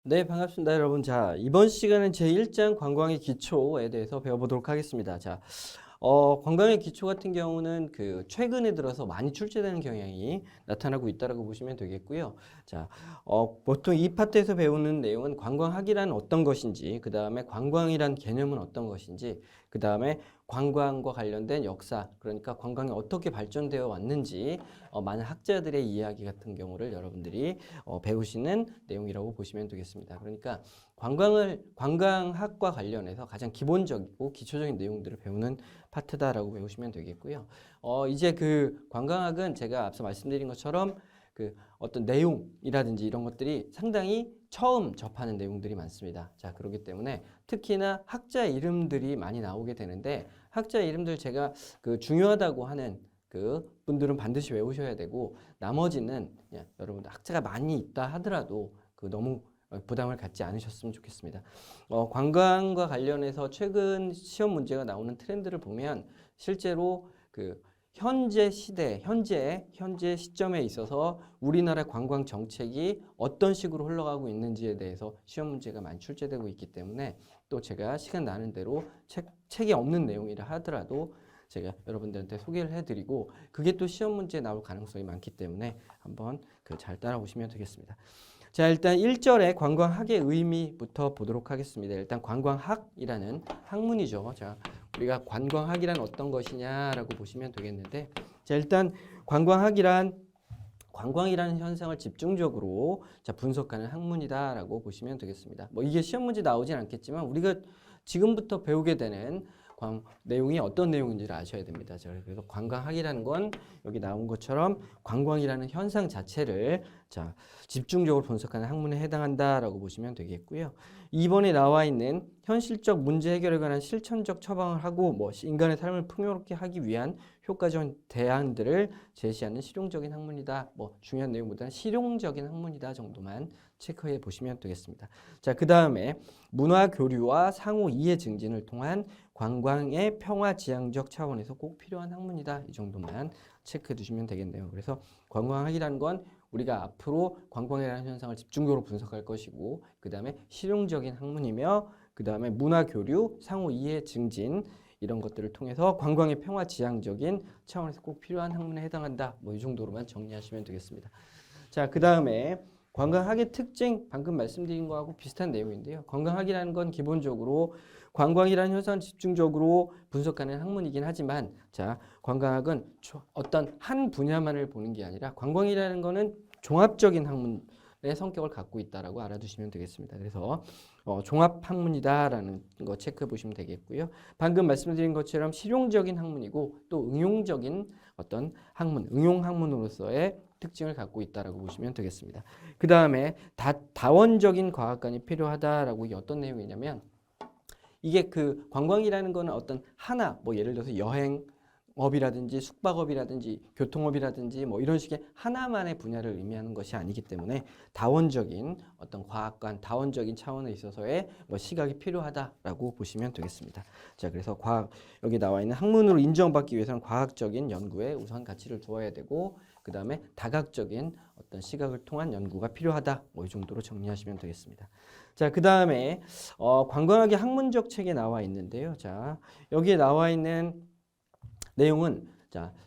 네, 반갑습니다, 여러분. 자, 이번 시간은 제1장 관광의 기초에 대해서 배워보도록 하겠습니다. 자, 관광의 기초 같은 경우는 최근에 들어서 많이 출제되는 경향이 나타나고 있다고 보시면 되겠고요. 자, 보통 이 파트에서 배우는 내용은 관광학이란 어떤 것인지, 그 다음에 관광이란 개념은 어떤 것인지, 그 다음에 관광과 관련된 역사, 그러니까 관광이 어떻게 발전되어 왔는지 많은 학자들의 이야기 같은 경우를 여러분들이 배우시는 내용이라고 보시면 되겠습니다. 그러니까 관광학과 관련해서 가장 기본적이고 기초적인 내용들을 배우는 파트다라고 배우시면 되겠고요. 이제 관광학은 제가 앞서 말씀드린 것처럼 어떤 내용이라든지 이런 것들이 상당히 처음 접하는 내용들이 많습니다. 자, 그렇기 때문에 특히나 학자 이름들이 많이 나오게 되는데 학자 이름들 제가 중요하다고 하는 분들은 반드시 외우셔야 되고 나머지는 여러분들 학자가 많이 있다 하더라도 너무 부담을 갖지 않으셨으면 좋겠습니다. 관광과 관련해서 최근 시험 문제가 나오는 트렌드를 보면 실제로 현재 시대, 현재 시점에 있어서 우리나라 관광 정책이 어떤 식으로 흘러가고 있는지에 대해서 시험 문제가 많이 출제되고 있기 때문에 또 제가 시간 나는 대로 책이 없는 내용이라 하더라도 제가 여러분들한테 소개를 해드리고 그게 또 시험 문제에 나올 가능성이 많기 때문에 한번 잘 따라오시면 되겠습니다. 자, 일단 1절의 관광학의 의미부터 보도록 하겠습니다. 일단 관광학이라는 학문이죠. 자, 우리가 관광학이란 어떤 것이냐라고 보시면 되겠는데, 자, 일단 관광이라는 현상을 집중적으로 분석하는 학문이다라고 보시면 되겠습니다. 뭐 이게 시험 문제 나오진 않겠지만 우리가 지금부터 배우게 되는 내용이 어떤 내용인지를 아셔야 됩니다. 그래서 관광학이라는 건 여기 나온 것처럼 관광이라는 현상 자체를 집중적으로 분석하는 학문에 해당한다라고 보시면 되겠고요. 2번에 나와 있는 현실적 문제 해결에 관한 실천적 처방을 하고 인간의 삶을 풍요롭게 하기 위한 효과적인 대안들을 제시하는 실용적인 학문이다. 중요한 내용보다는 실용적인 학문이다 정도만 체크해 보시면 되겠습니다. 자, 그 다음에 문화 교류와 상호 이해 증진을 통한 관광의 평화 지향적 차원에서 꼭 필요한 학문이다. 이 정도만 체크해 두시면 되겠네요. 그래서 관광학이라는 건 우리가 앞으로 관광이라는 현상을 집중적으로 분석할 것이고 그 다음에 실용적인 학문이며 그 다음에 문화 교류, 상호 이해 증진 이런 것들을 통해서 관광의 평화 지향적인 차원에서 꼭 필요한 학문에 해당한다. 이 정도로만 정리하시면 되겠습니다. 자, 그 다음에 관광학의 특징 방금 말씀드린 거하고 비슷한 내용인데요. 관광학이라는 건 기본적으로 관광이라는 현상을 집중적으로 분석하는 학문이긴 하지만 자, 관광학은 어떤 한 분야만을 보는 게 아니라 관광이라는 거는 종합적인 학문의 성격을 갖고 있다라고 알아두시면 되겠습니다. 그래서 종합학문이다라는 거 체크해 보시면 되겠고요. 방금 말씀드린 것처럼 실용적인 학문이고 또 응용적인 어떤 학문, 응용학문으로서의 특징을 갖고 있다라고 보시면 되겠습니다. 그 다음에 다원적인 과학관이 필요하다라고 이게 어떤 내용이냐면 이게 관광이라는 거는 어떤 하나 예를 들어서 여행업이라든지 숙박업이라든지 교통업이라든지 이런 식의 하나만의 분야를 의미하는 것이 아니기 때문에 다원적인 어떤 과학관, 다원적인 차원에 있어서의 시각이 필요하다라고 보시면 되겠습니다. 자, 그래서 여기 나와 있는 학문으로 인정받기 위해서는 과학적인 연구에 우선 가치를 두어야 되고 그 다음에 다각적인 어떤 시각을 통한 연구가 필요하다. 이 정도로 정리하시면 되겠습니다. 자, 그 다음에 관광학의 학문적 책에 나와 있는데요. 자, 여기에 나와 있는 내용은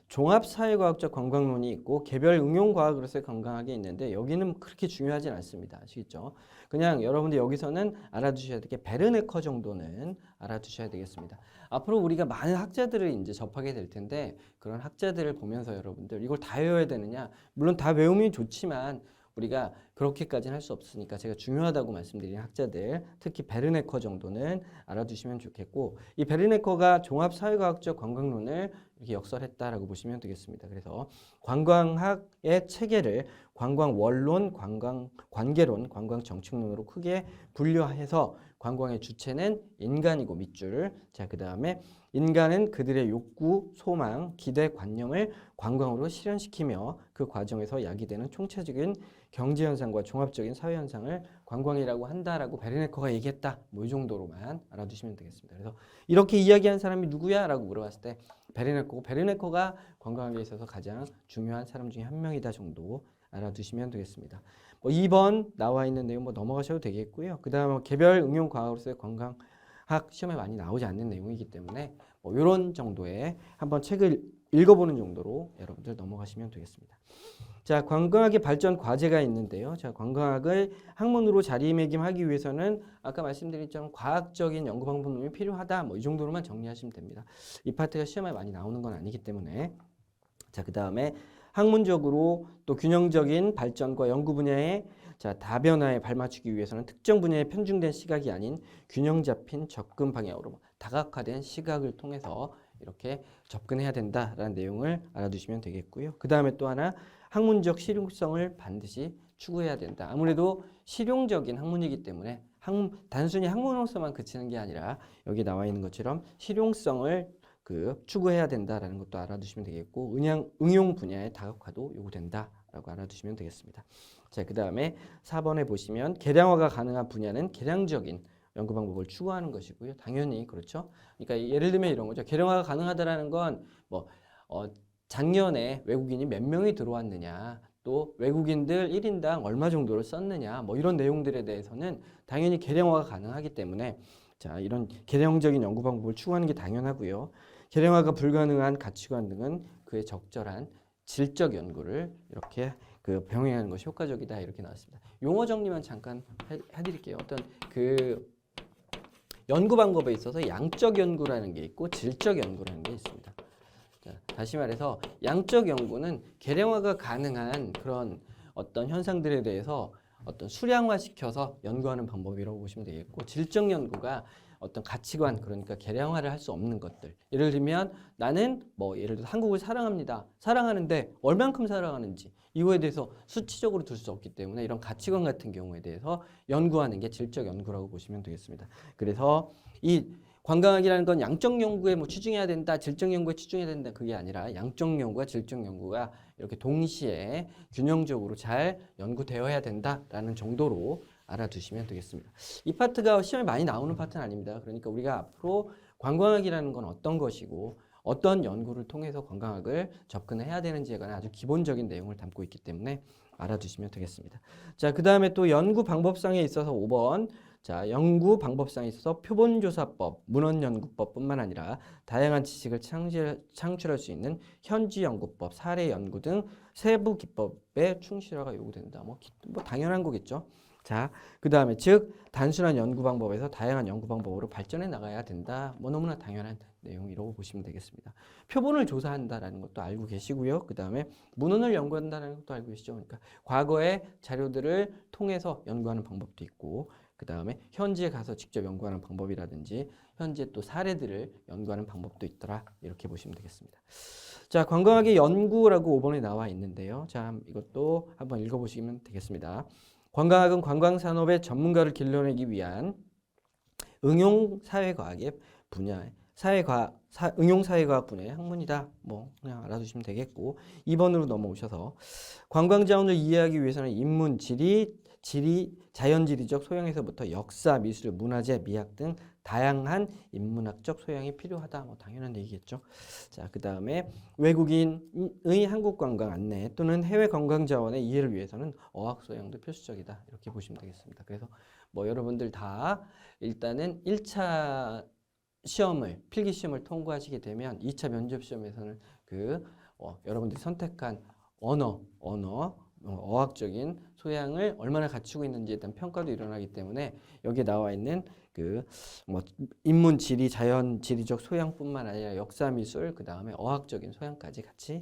종합사회과학적 관광론이 있고 개별 응용과학으로서의 관광학이 있는데 여기는 그렇게 중요하진 않습니다. 아시겠죠? 그냥 여러분들 여기서는 알아두셔야 될 게 베르네커 정도는 알아두셔야 되겠습니다. 앞으로 우리가 많은 학자들을 이제 접하게 될 텐데 그런 학자들을 보면서 여러분들 이걸 다 외워야 되느냐? 물론 다 외우면 좋지만 우리가 그렇게까지는 할 수 없으니까 제가 중요하다고 말씀드린 학자들 특히 베르네커 정도는 알아두시면 좋겠고 이 베르네커가 종합사회과학적 관광론을 이렇게 역설했다라고 보시면 되겠습니다. 그래서 관광학의 체계를 관광원론, 관계론, 관광정책론으로 크게 분류해서 관광의 주체는 인간이고 밑줄 자, 그 다음에 인간은 그들의 욕구, 소망, 기대, 관념을 관광으로 실현시키며 그 과정에서 야기되는 총체적인 경제현상과 종합적인 사회현상을 관광이라고 한다라고 베르네커가 얘기했다. 이 정도로만 알아두시면 되겠습니다. 그래서 이렇게 이야기한 사람이 누구야? 라고 물어봤을 때 베르네커가 관광학에 있어서 가장 중요한 사람 중에 한 명이다 정도 알아두시면 되겠습니다. 뭐 2번 나와 있는 내용 뭐 넘어가셔도 되겠고요. 그다음에 개별 응용 과학으로서의 관광학 시험에 많이 나오지 않는 내용이기 때문에 뭐 이런 정도의 한번 책을 읽어보는 정도로 여러분들 넘어가시면 되겠습니다. 자, 관광학의 발전 과제가 있는데요. 자, 관광학을 학문으로 자리매김하기 위해서는 아까 말씀드린 것처럼 과학적인 연구 방법론이 필요하다. 뭐 이 정도로만 정리하시면 됩니다. 이 파트가 시험에 많이 나오는 건 아니기 때문에. 자, 그다음에 학문적으로 또 균형적인 발전과 연구 분야의 자, 다변화에 발맞추기 위해서는 특정 분야에 편중된 시각이 아닌 균형 잡힌 접근 방향으로 다각화된 시각을 통해서 이렇게 접근해야 된다라는 내용을 알아두시면 되겠고요. 그다음에 또 하나 학문적 실용성을 반드시 추구해야 된다. 아무래도 실용적인 학문이기 때문에 단순히 학문으로서만 그치는 게 아니라 여기 나와 있는 것처럼 실용성을 추구해야 된다라는 것도 알아두시면 되겠고 응용 분야의 다각화도 요구된다라고 알아두시면 되겠습니다. 자, 그다음에 4번에 보시면 계량화가 가능한 분야는 계량적인 연구 방법을 추구하는 것이고요. 당연히 그렇죠. 그러니까 예를 들면 이런 거죠. 계량화가 가능하다라는 건 뭐 작년에 외국인이 몇 명이 들어왔느냐, 또 외국인들 1인당 얼마 정도를 썼느냐, 뭐 이런 내용들에 대해서는 당연히 계량화가 가능하기 때문에 자, 이런 계량적인 연구 방법을 추구하는 게 당연하고요. 계량화가 불가능한 가치관 등은 그의 적절한 질적 연구를 이렇게 병행하는 것이 효과적이다 이렇게 나왔습니다. 용어 정리만 잠깐 해드릴게요. 어떤 연구 방법에 있어서 양적 연구라는 게 있고 질적 연구라는 게 있습니다. 자, 다시 말해서 양적 연구는 계량화가 가능한 그런 어떤 현상들에 대해서 어떤 수량화시켜서 연구하는 방법이라고 보시면 되겠고, 질적 연구가 어떤 가치관, 그러니까 계량화를 할 수 없는 것들. 예를 들면 나는 예를 들어 한국을 사랑합니다. 사랑하는데 얼만큼 사랑하는지 이거에 대해서 수치적으로 둘 수 없기 때문에 이런 가치관 같은 경우에 대해서 연구하는 게 질적 연구라고 보시면 되겠습니다. 그래서 이 관광학이라는 건 양적 연구에 치중해야 된다, 질적 연구에 치중해야 된다, 그게 아니라 양적 연구와 질적 연구가 이렇게 동시에 균형적으로 잘 연구되어야 된다라는 정도로 알아두시면 되겠습니다. 이 파트가 시험에 많이 나오는 파트는 아닙니다. 그러니까 우리가 앞으로 관광학이라는 건 어떤 것이고 어떤 연구를 통해서 관광학을 접근해야 되는지에 관한 아주 기본적인 내용을 담고 있기 때문에 알아두시면 되겠습니다. 자, 그 다음에 또 연구 방법상에 있어서 5번 자, 연구 방법상에 있어서 표본조사법, 문헌연구법뿐만 아니라 다양한 지식을 창출할 수 있는 현지연구법, 사례연구 등 세부 기법의 충실화가 요구된다. 뭐 당연한 거겠죠. 자, 그 다음에 즉 단순한 연구 방법에서 다양한 연구 방법으로 발전해 나가야 된다. 너무나 당연한 내용이라고 보시면 되겠습니다. 표본을 조사한다라는 것도 알고 계시고요. 그 다음에 문헌을 연구한다는 것도 알고 계시죠. 그러니까 과거의 자료들을 통해서 연구하는 방법도 있고, 그 다음에 현지에 가서 직접 연구하는 방법이라든지 현지의 또 사례들을 연구하는 방법도 있더라. 이렇게 보시면 되겠습니다. 자, 관광학의 연구라고 5번에 나와 있는데요. 자, 이것도 한번 읽어보시면 되겠습니다. 관광학은 관광산업의 전문가를 길러내기 위한 응용사회과학의 분야의 응용사회과학 분야의 학문이다. 그냥 알아두시면 되겠고, 2번으로 넘어오셔서 관광자원을 이해하기 위해서는 인문, 자연지리적 소양에서부터 역사, 미술, 문화재, 미학 등 다양한 인문학적 소양이 필요하다. 당연한 얘기겠죠. 자, 그 다음에 외국인의 한국 관광 안내 또는 해외 관광 자원의 이해를 위해서는 어학 소양도 필수적이다. 이렇게 보시면 되겠습니다. 그래서 여러분들 다 일단은 1차 시험을, 필기 시험을 통과하시게 되면 2차 면접 시험에서는 여러분들이 선택한 어학적인 소양을 얼마나 갖추고 있는지에 대한 평가도 일어나기 때문에 여기에 나와 있는 인문, 지리, 자연, 지리적 소양뿐만 아니라 역사, 미술, 그 다음에 어학적인 소양까지 같이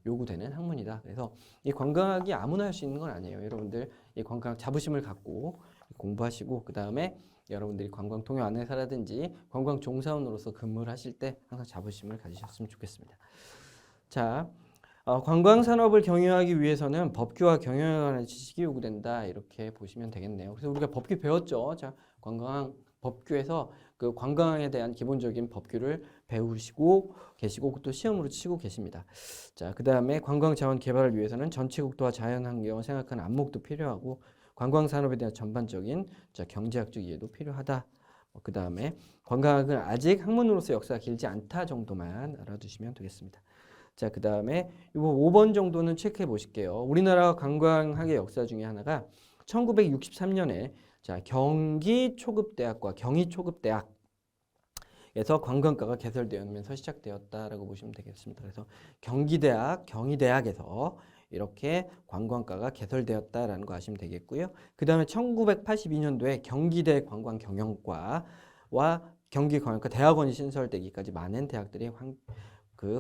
요구되는 학문이다. 그래서 이 관광학이 아무나 할 수 있는 건 아니에요. 여러분들 이 관광학 자부심을 갖고 공부하시고, 그 다음에 여러분들이 관광 통역 안내사라든지 관광 종사원으로서 근무를 하실 때 항상 자부심을 가지셨으면 좋겠습니다. 자, 관광 산업을 경영하기 위해서는 법규와 경영에 관한 지식이 요구된다. 이렇게 보시면 되겠네요. 그래서 우리가 법규 배웠죠. 자, 관광 법규에서 관광에 대한 기본적인 법규를 배우시고 계시고 또 시험으로 치고 계십니다. 자, 그 다음에 관광 자원 개발을 위해서는 전체 국토와 자연 환경을 생각하는 안목도 필요하고 관광 산업에 대한 전반적인 경제학적 이해도 필요하다. 그 다음에 관광학은 아직 학문으로서 역사가 길지 않다 정도만 알아두시면 되겠습니다. 자, 그 다음에 이거 5번 정도는 체크해 보실게요. 우리나라 관광학의 역사 중에 하나가 1963년에 자, 경기 초급대학과 경희 초급대학에서 관광과가 개설되면서 시작되었다라고 보시면 되겠습니다. 그래서 경기대학, 경희대학에서 이렇게 관광과가 개설되었다라는 거 아시면 되겠고요. 그 다음에 1982년도에 경기대 관광경영과와 경기관광과 대학원이 신설되기까지 많은 대학들이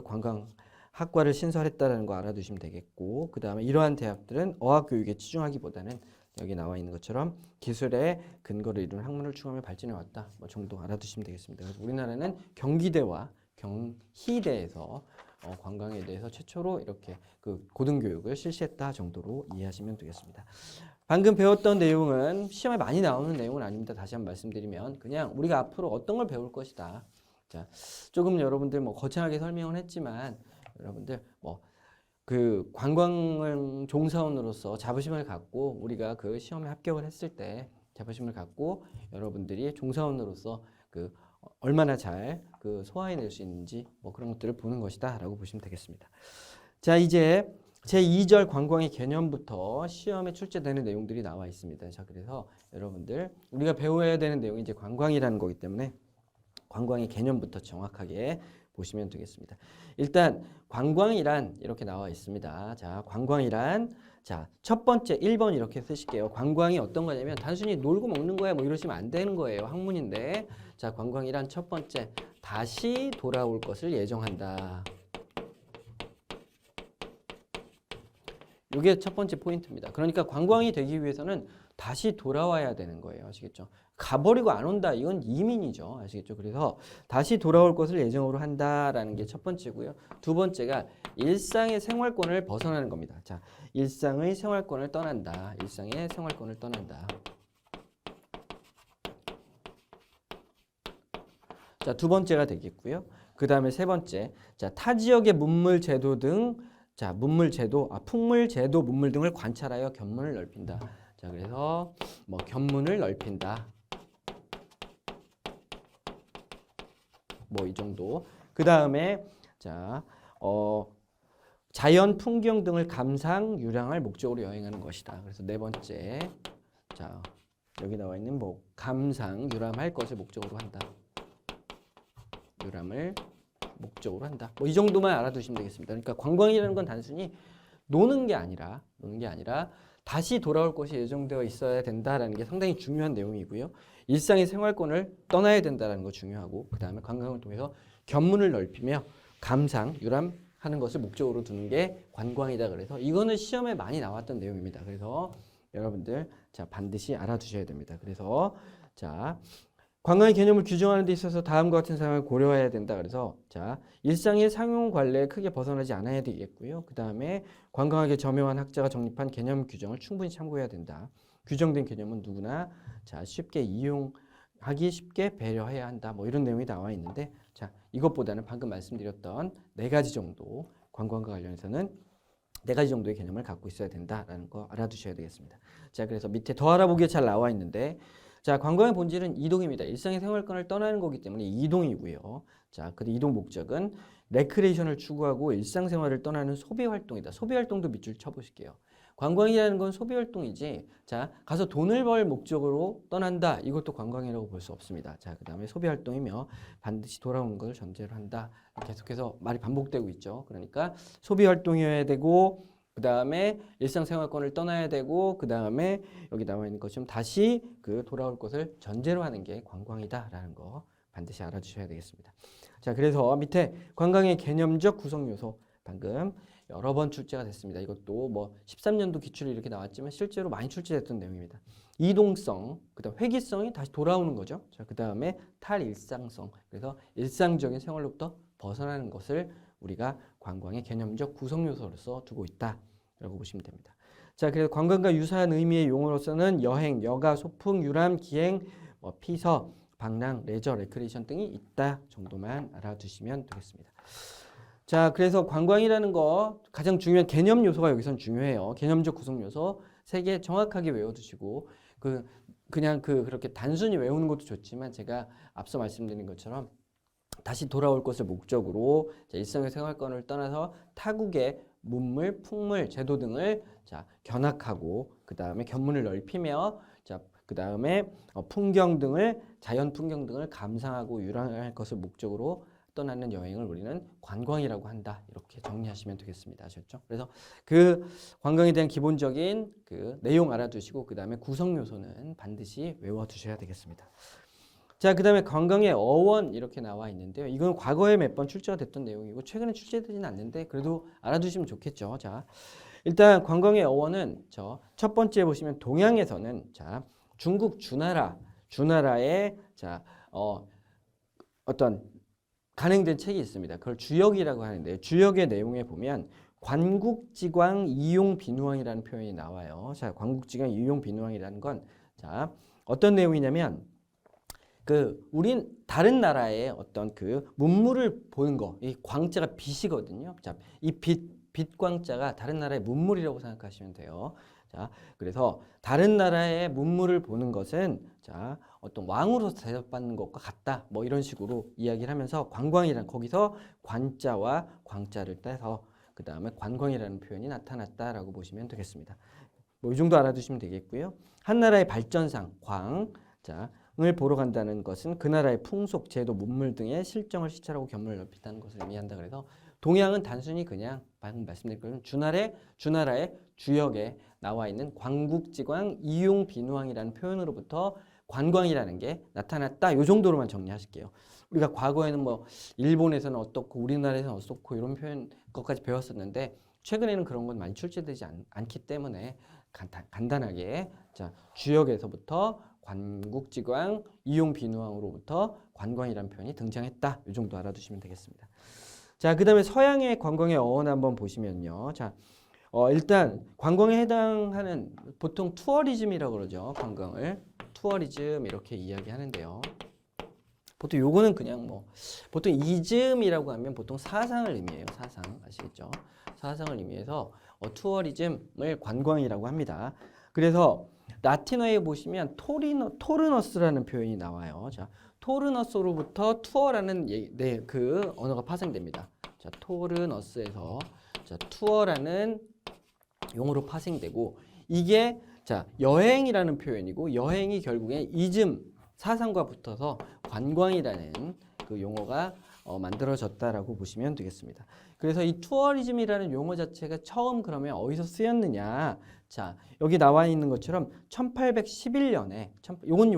관광학과를 신설했다는 거 알아두시면 되겠고, 그 다음에 이러한 대학들은 어학교육에 치중하기보다는 여기 나와 있는 것처럼 기술의 근거를 이룬 학문을 추구하며 발전해 왔다. 뭐 정도 알아두시면 되겠습니다. 그래서 우리나라는 경기대와 경희대에서 관광에 대해서 최초로 이렇게 그 고등교육을 실시했다 정도로 이해하시면 되겠습니다. 방금 배웠던 내용은 시험에 많이 나오는 내용은 아닙니다. 다시 한번 말씀드리면 그냥 우리가 앞으로 어떤 걸 배울 것이다. 자, 조금 여러분들 뭐 거창하게 설명을 했지만 여러분들 뭐 그 관광 종사원으로서 자부심을 갖고 우리가 그 시험에 합격을 했을 때 자부심을 갖고 여러분들이 종사원으로서 그 얼마나 잘 그 소화해낼 수 있는지 뭐 그런 것들을 보는 것이다 라고 보시면 되겠습니다. 자, 이제 제2절 관광의 개념부터 시험에 출제되는 내용들이 나와 있습니다. 자, 그래서 여러분들 우리가 배워야 되는 내용이 이제 관광이라는 거기 때문에 관광의 개념부터 정확하게 보시면 되겠습니다. 일단 관광이란 이렇게 나와 있습니다. 자, 관광이란 자, 첫 번째 1번 이렇게 쓰실게요. 관광이 어떤 거냐면 단순히 놀고 먹는 거야 뭐 이러시면 안 되는 거예요. 학문인데. 자, 관광이란 첫 번째 다시 돌아올 것을 예정한다. 이게 첫 번째 포인트입니다. 그러니까 관광이 되기 위해서는 다시 돌아와야 되는 거예요. 아시겠죠? 가버리고 안 온다. 이건 이민이죠. 아시겠죠? 그래서 다시 돌아올 것을 예정으로 한다라는 게 첫 번째고요. 두 번째가 일상의 생활권을 벗어나는 겁니다. 자, 일상의 생활권을 떠난다. 일상의 생활권을 떠난다. 자, 두 번째가 되겠고요. 그 다음에 세 번째. 자, 타 지역의 문물 제도 등 자, 문물 제도, 풍물 제도, 문물 등을 관찰하여 견문을 넓힌다. 자, 그래서 뭐 견문을 넓힌다. 뭐 이 정도. 그 다음에 자, 자연 풍경 등을 감상, 유랑할 목적으로 여행하는 것이다. 그래서 네 번째. 자, 여기 나와 있는 뭐 감상, 유람할 것을 목적으로 한다. 유람을 목적으로 한다. 뭐 이 정도만 알아두시면 되겠습니다. 그러니까 관광이라는 건 단순히 노는 게 아니라 다시 돌아올 것이 예정되어 있어야 된다라는 게 상당히 중요한 내용이고요. 일상의 생활권을 떠나야 된다라는 거 중요하고 그 다음에 관광을 통해서 견문을 넓히며 감상, 유람하는 것을 목적으로 두는 게 관광이다. 그래서 이거는 시험에 많이 나왔던 내용입니다. 그래서 여러분들 자 반드시 알아두셔야 됩니다. 그래서 자 관광의 개념을 규정하는 데 있어서 다음과 같은 사항을 고려해야 된다. 그래서 자 일상의 상용 관례에 크게 벗어나지 않아야 되겠고요. 그 다음에 관광학의 저명한 학자가 정립한 개념 규정을 충분히 참고해야 된다. 규정된 개념은 누구나 자 쉽게 이용하기 쉽게 배려해야 한다. 뭐 이런 내용이 나와 있는데 자 이것보다는 방금 말씀드렸던 네 가지 정도 관광과 관련해서는 네 가지 정도의 개념을 갖고 있어야 된다라는 거 알아두셔야 되겠습니다. 자 그래서 밑에 더 알아보기에 잘 나와 있는데 자, 관광의 본질은 이동입니다. 일상의 생활권을 떠나는 거기 때문에 이동이고요. 자, 그 이동 목적은 레크레이션을 추구하고 일상생활을 떠나는 소비활동이다. 소비활동도 밑줄 쳐보실게요. 관광이라는 건 소비활동이지. 자, 가서 돈을 벌 목적으로 떠난다. 이것도 관광이라고 볼 수 없습니다. 자, 그 다음에 소비활동이며 반드시 돌아오는 것을 전제로 한다. 계속해서 말이 반복되고 있죠. 그러니까 소비활동이어야 되고 그 다음에 일상생활권을 떠나야 되고 그 다음에 여기 나와 있는 것처럼 다시 그 돌아올 것을 전제로 하는 게 관광이다라는 거 반드시 알아주셔야 되겠습니다. 자 그래서 밑에 관광의 개념적 구성 요소 방금 여러 번 출제가 됐습니다. 이것도 뭐 13년도 기출이 이렇게 나왔지만 실제로 많이 출제됐던 내용입니다. 이동성, 그다음 회귀성이 다시 돌아오는 거죠. 자 그다음에 탈일상성, 그래서 일상적인 생활로부터 벗어나는 것을 우리가 관광의 개념적 구성 요소로서 두고 있다라고 보시면 됩니다. 자, 그래서 관광과 유사한 의미의 용어로서는 여행, 여가, 소풍, 유람, 기행, 피서, 방랑, 레저, 레크레이션 등이 있다 정도만 알아두시면 되겠습니다. 자, 그래서 관광이라는 거 가장 중요한 개념 요소가 여기선 중요해요. 개념적 구성 요소 3개 정확하게 외워두시고 그냥 그렇게 단순히 외우는 것도 좋지만 제가 앞서 말씀드린 것처럼 다시 돌아올 것을 목적으로 자, 일상의 생활권을 떠나서 타국의 문물, 풍물, 제도 등을 자, 견학하고 그 다음에 견문을 넓히며 자, 그 다음에 풍경 등을 자연 풍경 등을 감상하고 유람할 것을 목적으로 떠나는 여행을 우리는 관광이라고 한다. 이렇게 정리하시면 되겠습니다. 아셨죠? 그래서 그 관광에 대한 기본적인 그 내용 알아두시고 그 다음에 구성 요소는 반드시 외워두셔야 되겠습니다. 자, 그 다음에 관광의 어원 이렇게 나와 있는데요. 이건 과거에 몇 번 출제가 됐던 내용이고 최근에 출제되지는 않는데 그래도 알아두시면 좋겠죠. 자, 일단 관광의 어원은 저 첫 번째 보시면 동양에서는 자 중국 주나라의 자 어떤 간행된 책이 있습니다. 그걸 주역이라고 하는데 주역의 내용에 보면 관국지광 이용비누왕이라는 표현이 나와요. 자, 관국지광 이용비누왕이라는 건 자 어떤 내용이냐면 우린 다른 나라의 어떤 그 문물을 보는 거, 이 광자가 빛이거든요. 자, 이 빛광자가 다른 나라의 문물이라고 생각하시면 돼요. 자, 그래서 다른 나라의 문물을 보는 것은 자, 어떤 왕으로서 대접받는 것과 같다. 뭐 이런 식으로 이야기를 하면서 관광이란 거기서 관자와 광자를 떼서 그 다음에 관광이라는 표현이 나타났다라고 보시면 되겠습니다. 뭐 이 정도 알아두시면 되겠고요. 한 나라의 발전상, 을 보러 간다는 것은 그 나라의 풍속, 제도, 문물 등의 실정을 시찰하고 견문을 넓힌다는 것을 의미한다. 그래서 동양은 단순히 그냥 방금 말씀드린 것처럼 주나라의 주역에 나와 있는 관국지광 이용비누왕이라는 표현으로부터 관광이라는 게 나타났다. 이 정도로만 정리하실게요. 우리가 과거에는 뭐 일본에서는 어떻고 우리나라에서는 어떻고 이런 표현 것까지 배웠었는데 최근에는 그런 건 많이 출제되지 않기 때문에 간단하게 자, 주역에서부터 관국지광 이용비누왕으로부터 관광이라는 표현이 등장했다. 이 정도 알아두시면 되겠습니다. 자, 그 다음에 서양의 관광의 어원 한번 보시면요. 자, 일단 관광에 해당하는 보통 투어리즘이라고 그러죠. 관광을 투어리즘 이렇게 이야기하는데요. 보통 요거는 그냥 뭐 보통 이즘이라고 하면 보통 사상을 의미해요. 사상 아시겠죠? 사상을 의미해서 투어리즘을 관광이라고 합니다. 그래서 라틴어에 보시면 토르너스라는 표현이 나와요. 자, 토르너스로부터 투어라는 그 언어가 파생됩니다. 자, 토르너스에서 자, 투어라는 용어로 파생되고 이게 자, 여행이라는 표현이고 여행이 결국에 이즘 사상과 붙어서 관광이라는 그 용어가 만들어졌다라고 보시면 되겠습니다. 그래서 이 투어리즘이라는 용어 자체가 처음 그러면 어디서 쓰였느냐? 자, 여기 나와 있는 것처럼 1811년에 요건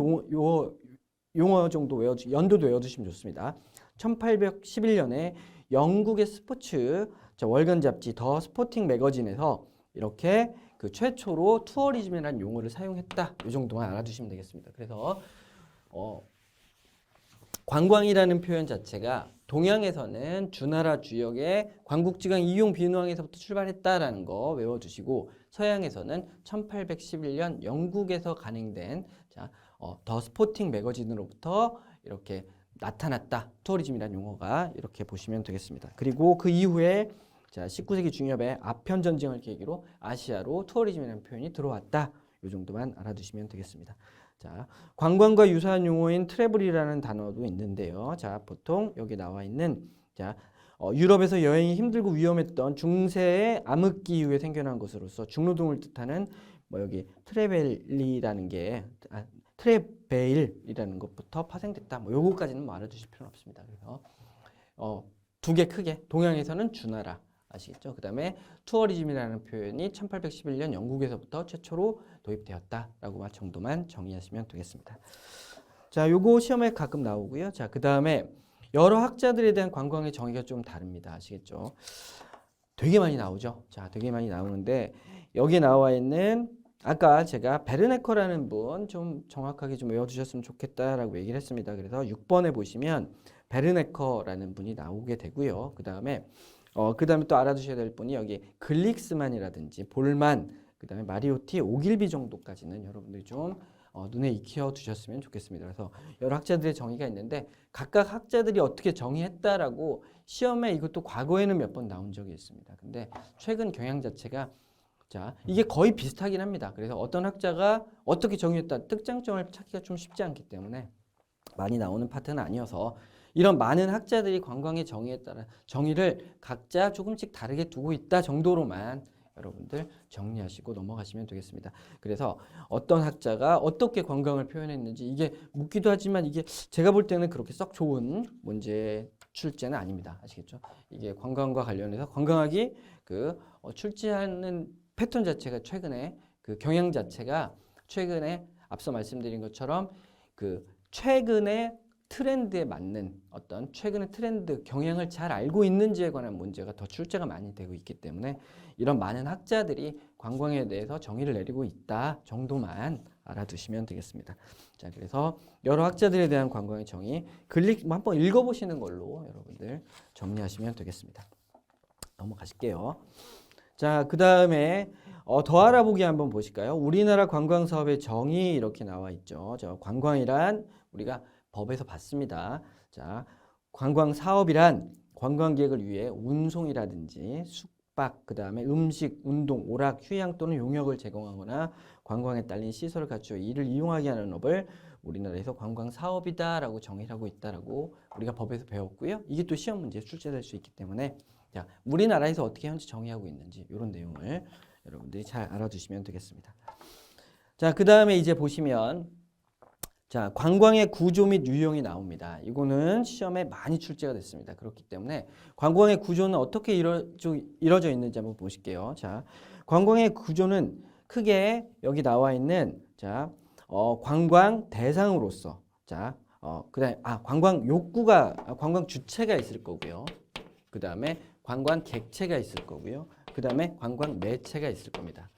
용어 정도 연도도 외워두시면 좋습니다. 1811년에 영국의 스포츠 월간 잡지 더 스포팅 매거진에서 이렇게 그 최초로 투어리즘이라는 용어를 사용했다. 이 정도만 알아두시면 되겠습니다. 그래서 관광이라는 표현 자체가 동양에서는 주나라 주역의 관국지광 이용비누왕에서부터 출발했다라는 거 외워두시고 서양에서는 1811년 영국에서 간행된 자, 더 스포팅 매거진으로부터 이렇게 나타났다. 투어리즘이라는 용어가 이렇게 보시면 되겠습니다. 그리고 그 이후에 자, 19세기 중엽에 아편 전쟁을 계기로 아시아로 투어리즘이라는 표현이 들어왔다. 이 정도만 알아두시면 되겠습니다. 자, 관광과 유사한 용어인 트래블이라는 단어도 있는데요. 자, 보통 여기 나와 있는 자, 유럽에서 여행이 힘들고 위험했던 중세의 암흑기 이후에 생겨난 것으로서 중노동을 뜻하는 뭐 여기 트래벨이라는 게 트래베일이라는 것부터 파생됐다. 뭐 요거까지는 뭐 알아두실 필요는 없습니다. 그래서 두 개 크게 동양에서는 주나라 아시겠죠? 그 다음에 투어리즘이라는 표현이 1811년 영국에서부터 최초로 도입되었다라고 정도만 정의하시면 되겠습니다. 자, 요거 시험에 가끔 나오고요. 자, 그 다음에 여러 학자들에 대한 관광의 정의가 좀 다릅니다. 아시겠죠? 되게 많이 나오죠? 자, 되게 많이 나오는데 여기 나와 있는 아까 제가 베르네커라는 분 좀 정확하게 좀 외워두셨으면 좋겠다라고 얘기를 했습니다. 그래서 6번에 보시면 베르네커라는 분이 나오게 되고요. 그 다음에 또 알아두셔야 될 분이 여기 글릭스만이라든지 볼만, 그 다음에 마리오티, 오길비 정도까지는 여러분들이 좀 눈에 익혀 두셨으면 좋겠습니다. 그래서 여러 학자들의 정의가 있는데 각각 학자들이 어떻게 정의했다라고 시험에 이것도 과거에는 몇 번 나온 적이 있습니다. 근데 최근 경향 자체가 자, 이게 거의 비슷하긴 합니다. 그래서 어떤 학자가 어떻게 정의했다 특장점을 찾기가 좀 쉽지 않기 때문에 많이 나오는 파트는 아니어서 이런 많은 학자들이 관광의 정의에 따라 정의를 각자 조금씩 다르게 두고 있다 정도로만 여러분들 정리하시고 넘어가시면 되겠습니다. 그래서 어떤 학자가 어떻게 관광을 표현했는지 이게 묻기도 하지만 이게 제가 볼 때는 그렇게 썩 좋은 문제 출제는 아닙니다. 아시겠죠? 이게 관광과 관련해서 관광학이 출제하는 패턴 자체가 최근에 그 경향 자체가 최근에 앞서 말씀드린 것처럼 그 최근의 트렌드에 맞는 어떤 최근의 트렌드 경향을 잘 알고 있는지에 관한 문제가 더 출제가 많이 되고 있기 때문에 이런 많은 학자들이 관광에 대해서 정의를 내리고 있다 정도만 알아두시면 되겠습니다. 자, 그래서 여러 학자들에 대한 관광의 정의 한번 읽어보시는 걸로 여러분들 정리하시면 되겠습니다. 넘어가실게요. 자, 그 다음에 더 알아보기 한번 보실까요? 우리나라 관광 사업의 정의 이렇게 나와 있죠. 관광이란 우리가 법에서 봤습니다. 자, 관광 사업이란 관광객을 위해 운송이라든지 숙박, 그 다음에 음식, 운동, 오락, 휴양 또는 용역을 제공하거나 관광에 딸린 시설을 갖추어 이를 이용하게 하는 업을 우리나라에서 관광 사업이다라고 정의를 하고 있다라고 우리가 법에서 배웠고요. 이게 또 시험 문제에 출제될 수 있기 때문에 자, 우리나라에서 어떻게 현재 정의하고 있는지 이런 내용을 여러분들이 잘 알아두시면 되겠습니다. 자, 그 다음에 이제 보시면 자, 관광의 구조 및 유형이 나옵니다. 이거는 시험에 많이 출제가 됐습니다. 그렇기 때문에 관광의 구조는 어떻게 이루어져 있는지 한번 보실게요. 자, 관광의 구조는 크게 여기 나와 있는 자, 관광 대상으로서 자, 그다음에 관광 욕구가 관광 주체가 있을 거고요. 그다음에 관광 객체가 있을 거고요. 그다음에 관광 매체가 있을 겁니다.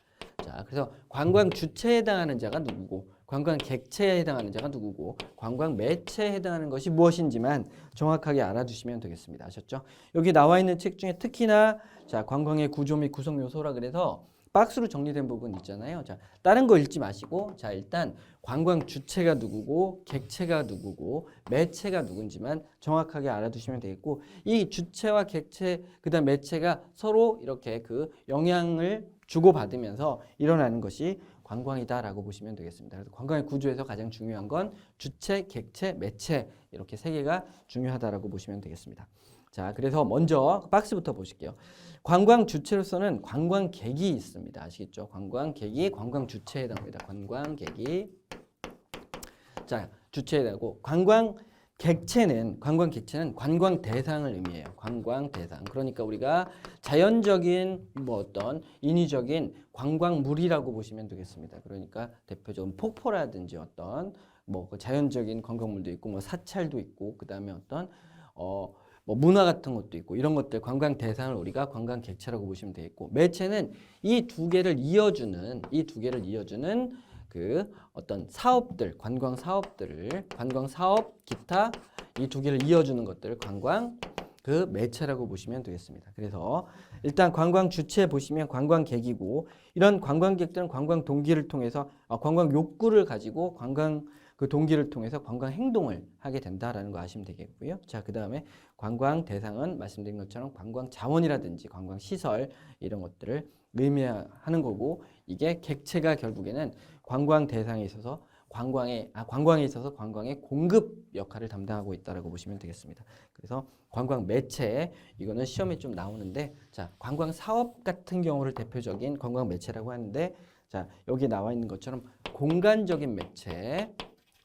자, 그래서 관광 주체에 해당하는 자가 누구고 관광 객체에 해당하는 자가 누구고 관광 매체에 해당하는 것이 무엇인지만 정확하게 알아두시면 되겠습니다. 아셨죠? 여기 나와 있는 책 중에 특히나 자, 관광의 구조 및 구성 요소라 그래서 박스로 정리된 부분 있잖아요. 자, 다른 거 읽지 마시고 자, 일단 관광 주체가 누구고 객체가 누구고 매체가 누군지만 정확하게 알아두시면 되겠고 이 주체와 객체 그다음 매체가 서로 이렇게 그 영향을 주고받으면서 일어나는 것이 관광이다라고 보시면 되겠습니다. 그래서 관광의 구조에서 가장 중요한 건 주체, 객체, 매체 이렇게 세 개가 중요하다라고 보시면 되겠습니다. 자, 그래서 먼저 박스부터 보실게요. 관광 주체로서는 관광객이 있습니다. 아시겠죠? 관광객이 관광 주체에 해당합니다. 관광객이 자, 주체에 해당하고 관광 객체는 관광 대상을 의미해요. 관광 대상. 그러니까 우리가 자연적인 어떤 인위적인 관광물이라고 보시면 되겠습니다. 그러니까 대표적으로 폭포라든지 어떤 그 자연적인 관광물도 있고 사찰도 있고 그다음에 어떤 문화 같은 것도 있고 이런 것들 관광 대상을 우리가 관광 객체라고 보시면 되겠고 매체는 이 두 개를 이어주는 그 어떤 사업들, 관광 사업, 기타 이 두 개를 이어주는 것들을 관광 그 매체라고 보시면 되겠습니다. 그래서 일단 관광 주체 보시면 관광객이고 이런 관광객들은 관광 동기를 통해서 관광 욕구를 가지고 관광 그 동기를 통해서 관광 행동을 하게 된다라는 거 아시면 되겠고요. 자, 그 다음에 관광 대상은 말씀드린 것처럼 관광 자원이라든지 관광 시설 이런 것들을 의미하는 거고 이게 객체가 결국에는 관광 대상에 있어서 관광에 있어서 관광의 공급 역할을 담당하고 있다라고 보시면 되겠습니다. 그래서 관광 매체 이거는 시험에 좀 나오는데 자, 관광 사업 같은 경우를 대표적인 관광 매체라고 하는데 자, 여기 나와 있는 것처럼 공간적인 매체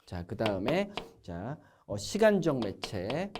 자, 그 다음에 자, 시간적 매체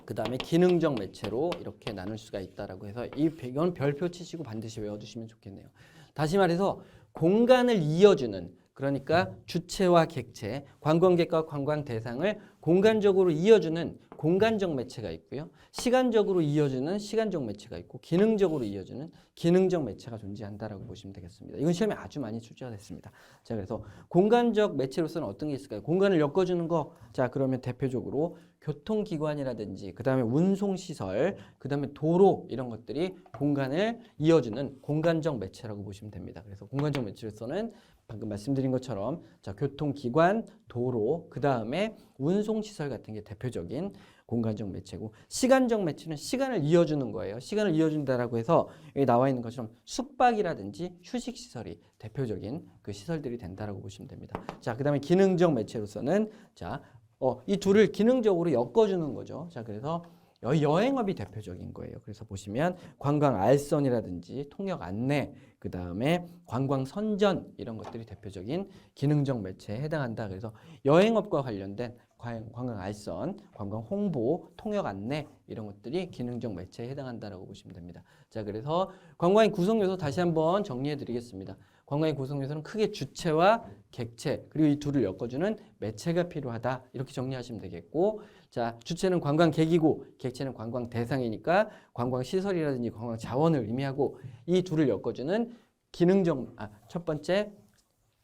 그 다음에 기능적 매체로 이렇게 나눌 수가 있다라고 해서 이 배경 별표 치시고 반드시 외워두시면 좋겠네요. 다시 말해서 공간을 이어주는 그러니까 주체와 객체, 관광객과 관광 대상을 공간적으로 이어주는 공간적 매체가 있고요. 시간적으로 이어주는 시간적 매체가 있고 기능적으로 이어주는 기능적 매체가 존재한다라고 보시면 되겠습니다. 이건 시험에 아주 많이 출제가 됐습니다. 자, 그래서 공간적 매체로서는 어떤 게 있을까요? 공간을 엮어주는 거. 자, 그러면 대표적으로 교통기관이라든지 그 다음에 운송시설, 그 다음에 도로 이런 것들이 공간을 이어주는 공간적 매체라고 보시면 됩니다. 그래서 공간적 매체로서는 방금 말씀드린 것처럼 자, 교통기관, 도로, 그 다음에 운송시설 같은 게 대표적인 공간적 매체고 시간적 매체는 시간을 이어주는 거예요. 시간을 이어준다라고 해서 여기 나와 있는 것처럼 숙박이라든지 휴식시설이 대표적인 그 시설들이 된다라고 보시면 됩니다. 자, 그 다음에 기능적 매체로서는 자, 이 둘을 기능적으로 엮어주는 거죠. 자, 그래서 여행업이 대표적인 거예요. 그래서 보시면 관광 알선이라든지 통역 안내, 그 다음에 관광 선전 이런 것들이 대표적인 기능적 매체에 해당한다. 그래서 여행업과 관련된 관광 알선, 관광 홍보, 통역 안내 이런 것들이 기능적 매체에 해당한다라고 보시면 됩니다. 자, 그래서 관광의 구성 요소 다시 한번 정리해 드리겠습니다. 관광의 구성 요소는 크게 주체와 객체 그리고 이 둘을 엮어주는 매체가 필요하다 이렇게 정리하시면 되겠고, 자, 주체는 관광객이고 객체는 관광 대상이니까 관광 시설이라든지 관광 자원을 의미하고, 이 둘을 엮어주는 기능적 첫 번째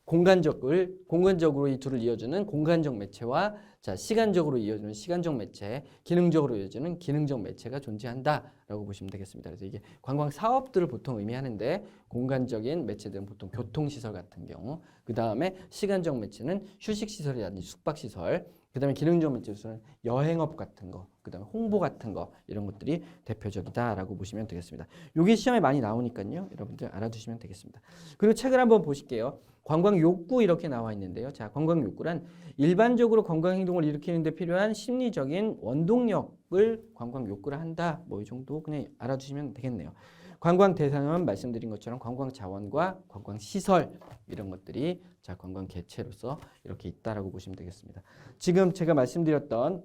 공간적으로 이 둘을 이어주는 공간적 매체와 자, 시간적으로 이어주는 시간적 매체, 기능적으로 이어주는 기능적 매체가 존재한다라고 보시면 되겠습니다. 그래서 이게 관광 사업들을 보통 의미하는데, 공간적인 매체들은 보통 교통시설 같은 경우, 그 다음에 시간적 매체는 휴식시설이라든지 숙박시설, 그 다음에 기능적 매체로서는 여행업 같은 거, 그 다음에 홍보 같은 거 이런 것들이 대표적이다라고 보시면 되겠습니다. 이게 시험에 많이 나오니까요. 여러분들 알아두시면 되겠습니다. 그리고 책을 한번 보실게요. 관광 욕구 이렇게 나와 있는데요. 자, 관광 욕구란 일반적으로 관광 행동을 일으키는 데 필요한 심리적인 원동력을 관광 욕구라 한다. 뭐 이 정도 그냥 알아두시면 되겠네요. 관광 대상은 말씀드린 것처럼 관광 자원과 관광 시설 이런 것들이 자, 관광 개체로서 이렇게 있다라고 보시면 되겠습니다. 지금 제가 말씀드렸던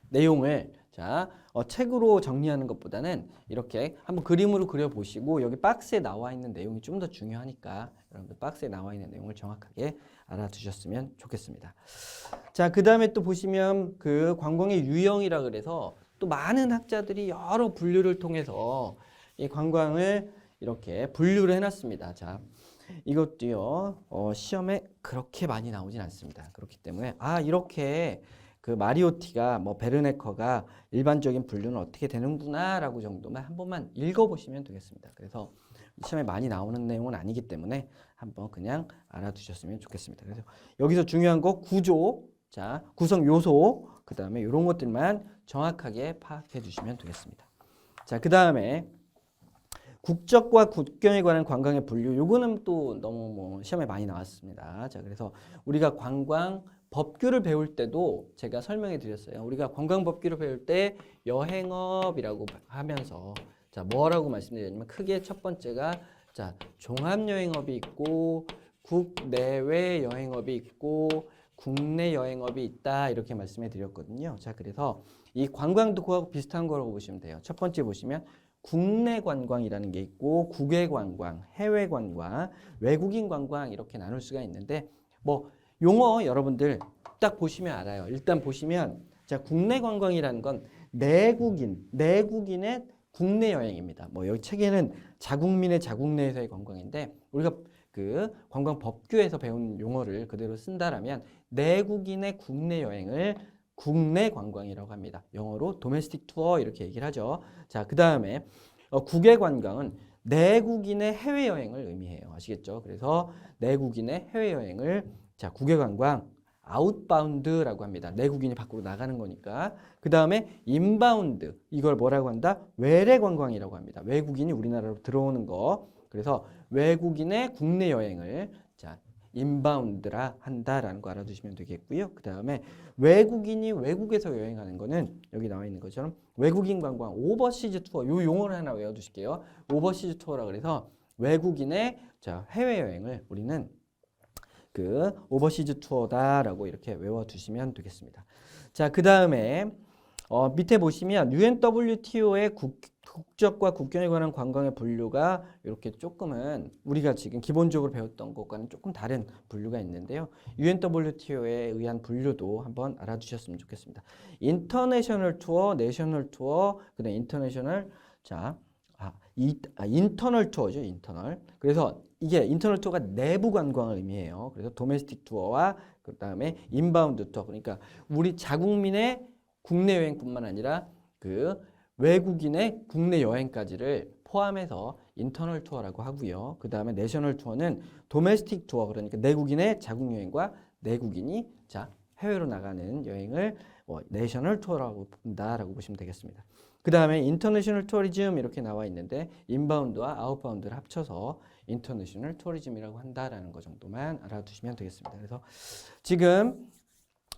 내용을 자, 책으로 정리하는 것보다는 이렇게 한번 그림으로 그려보시고, 여기 박스에 나와 있는 내용이 좀 더 중요하니까 여러분들 박스에 나와 있는 내용을 정확하게 알아두셨으면 좋겠습니다. 자, 그 다음에 또 보시면 그 관광의 유형이라 그래서 또 많은 학자들이 여러 분류를 통해서 이 관광을 이렇게 분류를 해놨습니다. 자, 이것도요, 시험에 그렇게 많이 나오진 않습니다. 그렇기 때문에 이렇게 그 마리오티가 뭐 베르네커가 일반적인 분류는 어떻게 되는구나라고 정도만 한 번만 읽어보시면 되겠습니다. 그래서 시험에 많이 나오는 내용은 아니기 때문에 한번 그냥 알아두셨으면 좋겠습니다. 그래서 여기서 중요한 거 구조, 자, 구성 요소, 그 다음에 이런 것들만 정확하게 파악해 주시면 되겠습니다. 자, 그 다음에 국적과 국경에 관한 관광의 분류, 요거는 또 너무 뭐 시험에 많이 나왔습니다. 자, 그래서 우리가 관광 법규를 배울 때도 제가 설명해 드렸어요. 우리가 관광법규를 배울 때 여행업이라고 하면서 자, 뭐라고 말씀드렸냐면 크게 첫 번째가 자, 종합여행업이 있고 국내외 여행업이 있고 국내 여행업이 있다 이렇게 말씀해 드렸거든요. 자, 그래서 이 관광도 그거하고 비슷한 거라고 보시면 돼요. 첫 번째 보시면 국내 관광이라는 게 있고 국외 관광, 해외 관광, 외국인 관광 이렇게 나눌 수가 있는데, 뭐 용어 여러분들 딱 보시면 알아요. 일단 보시면 자, 국내 관광이라는 건 내국인의 국내 여행입니다. 뭐 여기 책에는 자국민의 자국내에서의 관광인데, 우리가 그 관광 법규에서 배운 용어를 그대로 쓴다라면 내국인의 국내 여행을 국내 관광이라고 합니다. 영어로 도메스틱 투어 이렇게 얘기를 하죠. 자, 그 다음에 국외 관광은 내국인의 해외여행을 의미해요. 아시겠죠? 그래서 내국인의 해외여행을 자, 국외 관광 아웃바운드라고 합니다. 내국인이 밖으로 나가는 거니까. 그 다음에 인바운드, 이걸 뭐라고 한다? 외래 관광이라고 합니다. 외국인이 우리나라로 들어오는 거. 그래서 외국인의 국내 여행을 자, 인바운드라 한다라는 거 알아두시면 되겠고요. 그 다음에 외국인이 외국에서 여행하는 거는 여기 나와 있는 것처럼 외국인 관광 오버시즈 투어, 요 용어를 하나 외워두실게요. 오버시즈 투어라 그래서 외국인의 자, 해외여행을 우리는 그 오버시즈 투어다라고 이렇게 외워두시면 되겠습니다. 자, 그 다음에 밑에 보시면 UNWTO의 국적과 국경에 관한 관광의 분류가 이렇게 조금은 우리가 지금 기본적으로 배웠던 것과는 조금 다른 분류가 있는데요. UNWTO에 의한 분류도 한번 알아두셨으면 좋겠습니다. 인터내셔널 투어, 내셔널 투어, 그다음 인터내셔널 인터널 투어죠, 인터널. 그래서 이게 인터널 투어가 내부 관광을 의미해요. 그래서 도메스틱 투어와 그 다음에 인바운드 투어, 그러니까 우리 자국민의 국내 여행뿐만 아니라 그 외국인의 국내 여행까지를 포함해서 인터널 투어라고 하고요. 그 다음에 내셔널 투어는 도메스틱 투어, 그러니까 내국인의 자국 여행과 내국인이 자, 해외로 나가는 여행을 내셔널 투어라고 본다라고 보시면 되겠습니다. 그 다음에 인터내셔널 투어리즘 이렇게 나와 있는데 인바운드와 아웃바운드를 합쳐서 인터내셔널 투어리즘이라고 한다라는 거 정도만 알아두시면 되겠습니다. 그래서 지금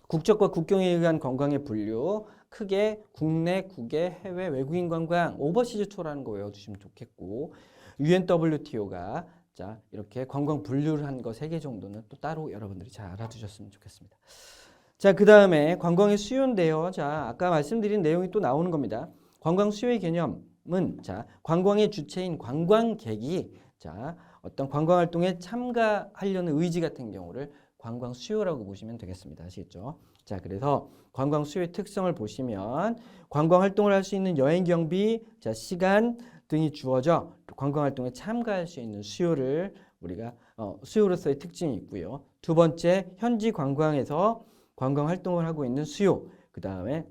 국적과 국경에 의한 관광의 분류, 크게 국내, 국외, 해외, 외국인 관광, 오버시즈 투어라는 거 외워두시면 좋겠고, UNWTO가 자 이렇게 관광 분류를 한 거 3개 정도는 또 따로 여러분들이 잘 알아두셨으면 좋겠습니다. 자, 그 다음에 관광의 수요인데요. 자, 아까 말씀드린 내용이 또 나오는 겁니다. 관광 수요의 개념은 자 관광의 주체인 관광객이 자 어떤 관광 활동에 참가하려는 의지 같은 경우를 관광 수요라고 보시면 되겠습니다. 아시겠죠? 자, 그래서 관광 수요의 특성을 보시면 관광 활동을 할 수 있는 여행 경비, 자, 시간 등이 주어져 관광 활동에 참가할 수 있는 수요를 우리가 수요로서의 특징이 있고요. 두 번째, 현지 관광에서 관광 활동을 하고 있는 수요. 그 다음에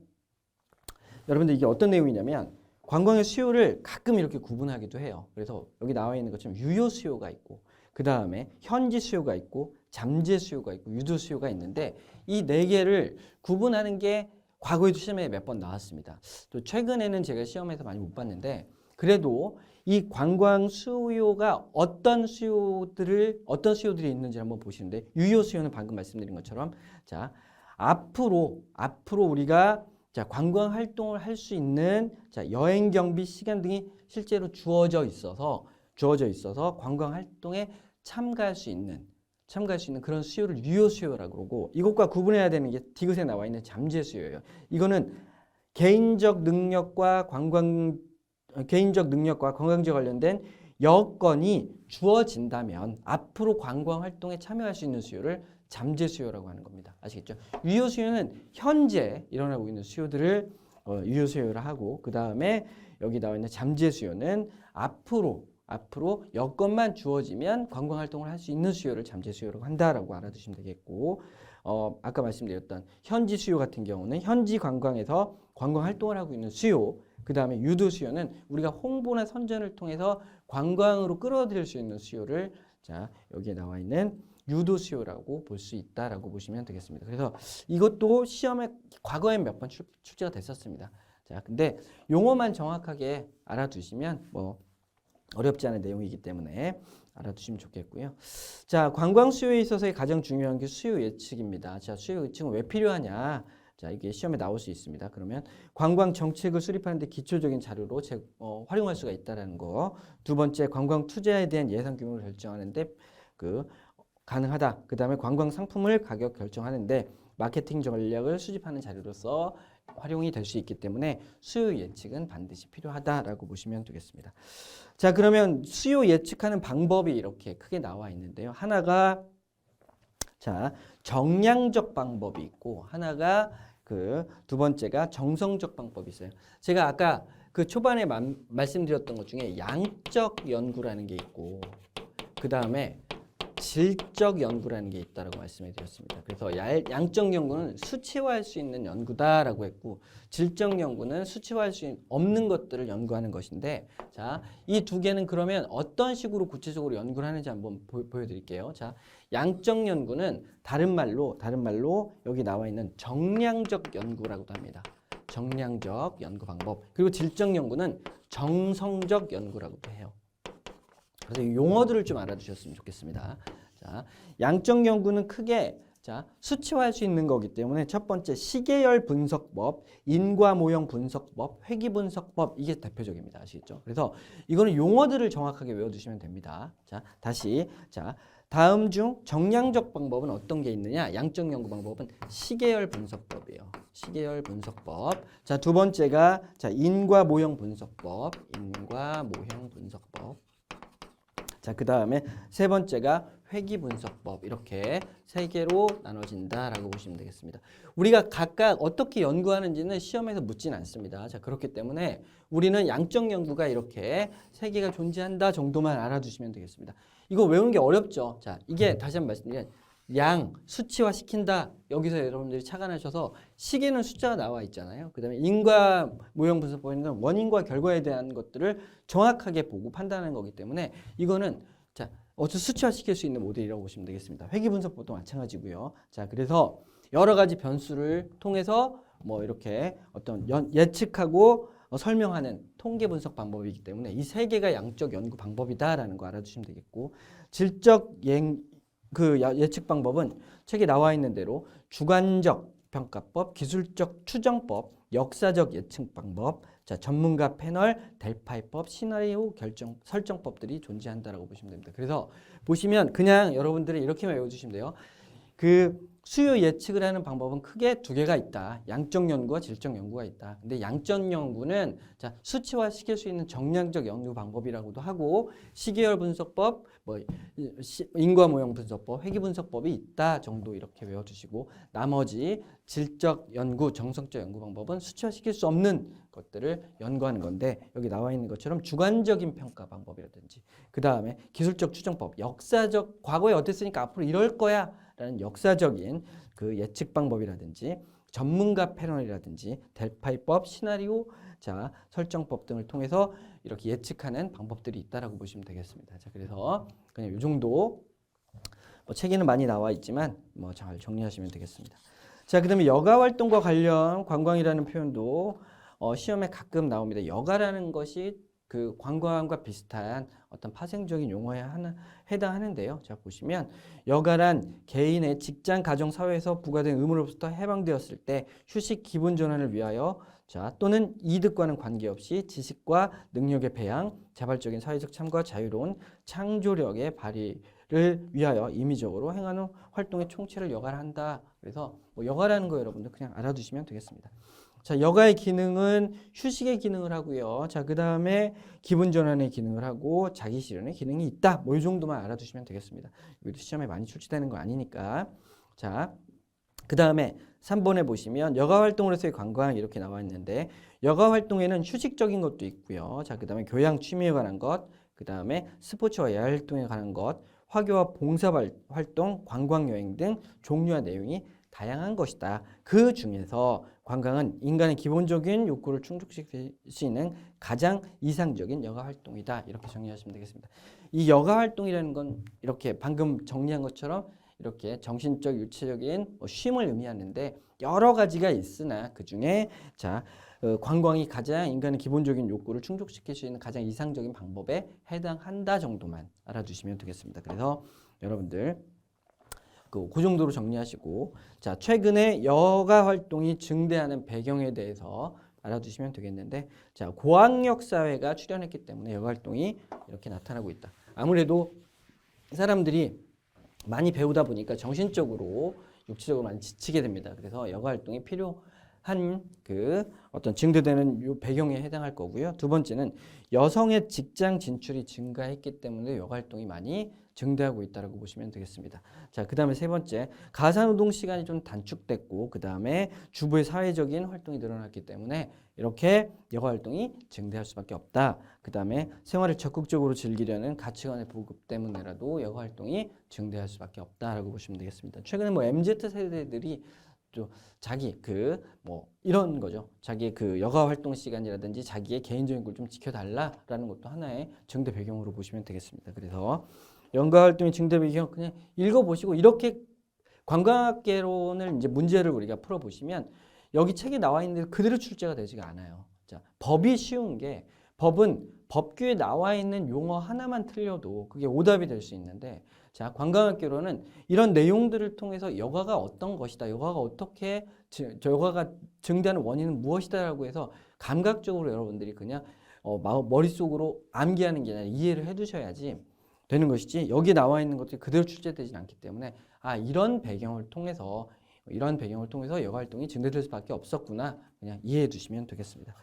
여러분들 이게 어떤 내용이냐면 관광의 수요를 가끔 이렇게 구분하기도 해요. 그래서 여기 나와 있는 것처럼 유효 수요가 있고 그 다음에 현지 수요가 있고 잠재 수요가 있고 유도 수요가 있는데 이 4개를 구분하는 게 과거에도 시험에 몇 번 나왔습니다. 또 최근에는 제가 시험에서 많이 못 봤는데 그래도 이 관광 수요가 어떤 수요들이 있는지 한번 보시는데 유효 수요는 방금 말씀드린 것처럼 자 앞으로 우리가 자 관광 활동을 할 수 있는 자 여행 경비 시간 등이 실제로 주어져 있어서 관광 활동에 참가할 수 있는 그런 수요를 유효 수요라고 그러고 이것과 구분해야 되는 게 디귿에 나와 있는 잠재 수요예요. 이거는 개인적 능력과 관광지와 관련된 여건이 주어진다면 앞으로 관광 활동에 참여할 수 있는 수요를 잠재 수요라고 하는 겁니다. 아시겠죠? 유효 수요는 현재 일어나고 있는 수요들을 유효 수요를 하고 그 다음에 여기 나와 있는 잠재 수요는 앞으로 여건만 주어지면 관광 활동을 할 수 있는 수요를 잠재 수요라고 한다라고 알아두시면 되겠고 아까 말씀드렸던 현지 수요 같은 경우는 현지 관광에서 관광 활동을 하고 있는 수요 그 다음에 유도 수요는 우리가 홍보나 선전을 통해서 관광으로 끌어들일 수 있는 수요를 자 여기에 나와 있는 유도 수요라고 볼 수 있다라고 보시면 되겠습니다. 그래서 이것도 시험에 과거에 몇 번 출제가 됐었습니다. 자, 근데 용어만 정확하게 알아두시면 뭐 어렵지 않은 내용이기 때문에 알아두시면 좋겠고요. 자, 관광 수요에 있어서의 가장 중요한 게 수요 예측입니다. 자, 수요 예측은 왜 필요하냐? 자, 이게 시험에 나올 수 있습니다. 그러면 관광 정책을 수립하는 데 기초적인 자료로 활용할 수가 있다는 거. 두 번째, 관광 투자에 대한 예산 규모를 결정하는데 가능하다. 그 다음에 관광 상품을 가격 결정하는데 마케팅 전략을 수집하는 자료로서 활용이 될 수 있기 때문에 수요 예측은 반드시 필요하다라고 보시면 되겠습니다. 자, 그러면 수요 예측하는 방법이 이렇게 크게 나와 있는데요. 하나가 자, 정량적 방법이 있고 하나가 두 번째가 정성적 방법이 있어요. 제가 아까 그 초반에 말씀드렸던 것 중에 양적 연구라는 게 있고 그 다음에 질적 연구라는 게 있다라고 말씀해 드렸습니다. 그래서 양적 연구는 수치화할 수 있는 연구다라고 했고 질적 연구는 수치화할 수 없는 것들을 연구하는 것인데 자, 이 두 개는 그러면 어떤 식으로 구체적으로 연구를 하는지 한번 보여드릴게요. 자, 양적 연구는 다른 말로 여기 나와 있는 정량적 연구라고도 합니다. 정량적 연구 방법. 그리고 질적 연구는 정성적 연구라고도 해요. 그래서 이 용어들을 좀 알아두셨으면 좋겠습니다. 자, 양적 연구는 크게 자, 수치화할 수 있는 거기 때문에 첫 번째 시계열 분석법, 인과 모형 분석법, 회귀 분석법 이게 대표적입니다. 아시겠죠? 그래서 이거는 용어들을 정확하게 외워두시면 됩니다. 자, 다시 자 다음 중 정량적 방법은 어떤 게 있느냐? 양적 연구 방법은 시계열 분석법이에요. 시계열 분석법. 자, 두 번째가 자 인과 모형 분석법, 자, 그 다음에 세 번째가 회귀 분석법. 이렇게 3개로 나눠진다라고 보시면 되겠습니다. 우리가 각각 어떻게 연구하는지는 시험에서 묻진 않습니다. 자, 그렇기 때문에 우리는 양적 연구가 이렇게 3개가 존재한다 정도만 알아두시면 되겠습니다. 이거 외우는 게 어렵죠. 자, 이게 다시 한번 말씀드리면 양, 수치화 시킨다. 여기서 여러분들이 착안하셔서 시계는 숫자가 나와 있잖아요. 그 다음에 인과 모형 분석법에는 원인과 결과에 대한 것들을 정확하게 보고 판단하는 거기 때문에 이거는 자, 수치화 시킬 수 있는 모델이라고 보시면 되겠습니다. 회귀 분석법도 마찬가지고요. 자, 그래서 여러 가지 변수를 통해서 뭐 이렇게 어떤 예측하고 설명하는 통계 분석 방법이기 때문에 이 3개가 양적 연구 방법이다라는 거 알아두시면 되겠고 질적 예측 방법은 책에 나와 있는 대로 주관적, 평가법, 기술적 추정법, 역사적 예측 방법, 자, 전문가 패널, 델파이법, 시나리오 설정법들이 존재한다라고 보시면 됩니다. 그래서 보시면 그냥 여러분들이 이렇게만 외워주시면 돼요. 그 수요 예측을 하는 방법은 크게 두 개가 있다. 양적 연구와 질적 연구가 있다. 근데 양적 연구는 자, 수치화 시킬 수 있는 정량적 연구 방법이라고도 하고 시계열 분석법, 뭐 인과 모형 분석법, 회귀 분석법이 있다 정도 이렇게 외워주시고 나머지 질적 연구, 정성적 연구 방법은 수치화 시킬 수 없는 것들을 연구하는 건데 여기 나와 있는 것처럼 주관적인 평가 방법이라든지 그 다음에 기술적 추정법, 역사적 과거에 어땠으니까 앞으로 이럴 거야 라는 역사적인 그 예측 방법이라든지 전문가 패널이라든지 델파이법, 시나리오, 자, 설정법 등을 통해서 이렇게 예측하는 방법들이 있다라고 보시면 되겠습니다. 자, 그래서 그냥 이 정도 뭐 책에는 많이 나와 있지만 뭐 잘 정리하시면 되겠습니다. 자, 그다음에 여가 활동과 관련 관광이라는 표현도 시험에 가끔 나옵니다. 여가라는 것이 그 관광과 비슷한 어떤 파생적인 용어에 해당하는데요. 자, 보시면 여가란 개인의 직장, 가정, 사회에서 부과된 의무로부터 해방되었을 때 휴식, 기분 전환을 위하여 자, 또는 이득과는 관계없이 지식과 능력의 배양, 자발적인 사회적 참여와 자유로운 창조력의 발휘를 위하여 임의적으로 행하는 활동의 총체를 여가라 한다. 그래서 뭐 여가라는 거 여러분들 그냥 알아두시면 되겠습니다. 자, 여가의 기능은 휴식의 기능을 하고요. 자, 그 다음에 기분 전환의 기능을 하고 자기 실현의 기능이 있다. 뭐 이 정도만 알아두시면 되겠습니다. 여기도 시험에 많이 출제되는 거 아니니까. 자, 그 다음에 3번에 보시면 여가 활동으로서의 관광 이렇게 나와 있는데 여가 활동에는 휴식적인 것도 있고요. 자, 그 다음에 교양 취미에 관한 것, 그 다음에 스포츠와 야외 활동에 관한 것, 화교와 봉사 활동, 관광 여행 등 종류와 내용이 다양한 것이다. 그 중에서 관광은 인간의 기본적인 욕구를 충족시킬 수 있는 가장 이상적인 여가 활동이다. 이렇게 정리하시면 되겠습니다. 이 여가 활동이라는 건 이렇게 방금 정리한 것처럼 이렇게 정신적, 육체적인 쉼을 의미하는데 여러 가지가 있으나 그 중에 자, 관광이 가장 인간의 기본적인 욕구를 충족시킬 수 있는 가장 이상적인 방법에 해당한다 정도만 알아두시면 되겠습니다. 그래서 여러분들 그 정도로 정리하시고 자, 최근에 여가 활동이 증대하는 배경에 대해서 알아두시면 되겠는데 자, 고학력 사회가 출현했기 때문에 여가 활동이 이렇게 나타나고 있다. 아무래도 사람들이 많이 배우다 보니까 정신적으로 육체적으로 많이 지치게 됩니다. 그래서 여가 활동이 필요한 그 어떤 증대되는 요 배경에 해당할 거고요. 두 번째는 여성의 직장 진출이 증가했기 때문에 여가 활동이 많이 증대하고 있다고 보시면 되겠습니다. 자, 그 다음에 세 번째, 가사노동 시간이 좀 단축됐고 그 다음에 주부의 사회적인 활동이 늘어났기 때문에 이렇게 여가 활동이 증대할 수밖에 없다. 그 다음에 생활을 적극적으로 즐기려는 가치관의 보급 때문에라도 여가 활동이 증대할 수밖에 없다라고 보시면 되겠습니다. 최근에 뭐 MZ 세대들이 또 자기 그 뭐 이런 거죠. 자기 그 여가 활동 시간이라든지 자기의 개인적인 걸 좀 지켜달라라는 것도 하나의 증대 배경으로 보시면 되겠습니다. 그래서 여가 활동의 증대 배경 그냥 읽어보시고 이렇게 관광학개론을 이제 문제를 우리가 풀어보시면 여기 책에 나와 있는 그대로 출제가 되지가 않아요. 자, 법이 쉬운 게 법은 법규에 나와 있는 용어 하나만 틀려도 그게 오답이 될 수 있는데 자, 관광학개론은 이런 내용들을 통해서 여가가 어떤 것이다. 여가가 어떻게 여가가 증대하는 원인은 무엇이다라고 해서 감각적으로 여러분들이 그냥 머릿속으로 암기하는 게 아니라 이해를 해 두셔야지 되는 것이지 여기 나와 있는 것들이 그대로 출제되지는 않기 때문에 아, 이런 배경을 통해서 여가 활동이 증대될 수밖에 없었구나 그냥 이해해 두시면 되겠습니다.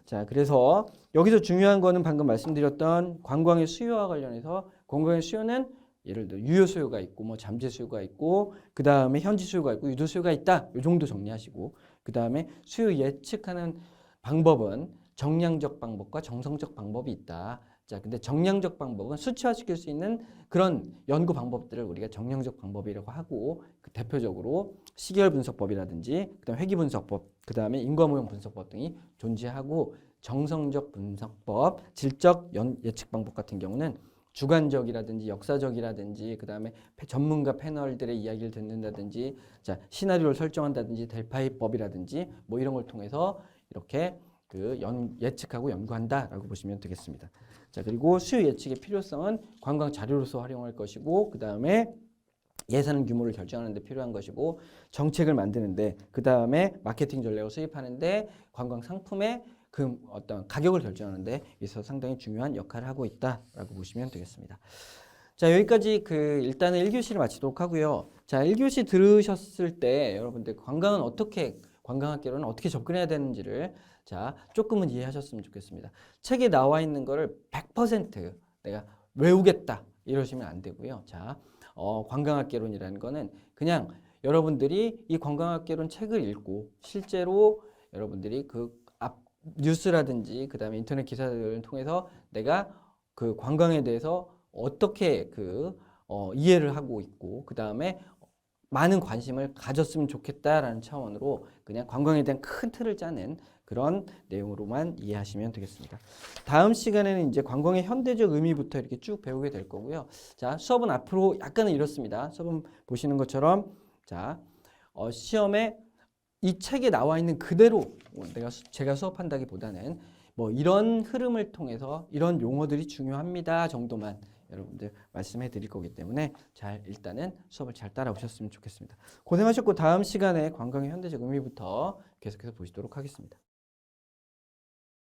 자, 그래서 여기서 중요한 거는 방금 말씀드렸던 관광의 수요와 관련해서 관광의 수요는 예를 들어 유효 수요가 있고 뭐 잠재 수요가 있고 그 다음에 현지 수요가 있고 유도 수요가 있다. 이 정도 정리하시고 그 다음에 수요 예측하는 방법은 정량적 방법과 정성적 방법이 있다. 자, 근데 정량적 방법은 수치화시킬 수 있는 그런 연구 방법들을 우리가 정량적 방법이라고 하고 그 대표적으로 시계열 분석법이라든지 그다음 회귀 분석법, 그다음에 인과모형 분석법 등이 존재하고 정성적 분석법, 질적 예측 방법 같은 경우는 주관적이라든지 역사적이라든지 그다음에 전문가 패널들의 이야기를 듣는다든지 자, 시나리오를 설정한다든지 델파이법이라든지 뭐 이런 걸 통해서 이렇게 그 예측하고 연구한다라고 보시면 되겠습니다. 자, 그리고 수요 예측의 필요성은 관광 자료로서 활용할 것이고 그 다음에 예산 규모를 결정하는 데 필요한 것이고 정책을 만드는데 그 다음에 마케팅 전략을 수립하는데 관광 상품의 그 어떤 가격을 결정하는데 있어서 상당히 중요한 역할을 하고 있다라고 보시면 되겠습니다. 자, 여기까지 그 일단은 1교시를 마치도록 하고요. 자, 1교시 들으셨을 때 여러분들 관광학개론은 어떻게 접근해야 되는지를 자, 조금은 이해하셨으면 좋겠습니다. 책에 나와 있는 거를 100% 내가 외우겠다 이러시면 안 되고요. 자, 관광학개론이라는 거는 그냥 여러분들이 이 관광학개론 책을 읽고 실제로 여러분들이 그 앞 뉴스라든지 그다음에 인터넷 기사들을 통해서 내가 그 관광에 대해서 어떻게 이해를 하고 있고 그 다음에 많은 관심을 가졌으면 좋겠다라는 차원으로 그냥 관광에 대한 큰 틀을 짜는 그런 내용으로만 이해하시면 되겠습니다. 다음 시간에는 이제 관광의 현대적 의미부터 이렇게 쭉 배우게 될 거고요. 자, 수업은 앞으로 약간은 이렇습니다. 수업은 보시는 것처럼 자, 시험에 이 책에 나와 있는 그대로 제가 수업한다기보다는 뭐 이런 흐름을 통해서 이런 용어들이 중요합니다 정도만 여러분들 말씀해 드릴 거기 때문에 일단은 수업을 잘 따라오셨으면 좋겠습니다. 고생하셨고 다음 시간에 관광의 현대적 의미부터 계속해서 보시도록 하겠습니다.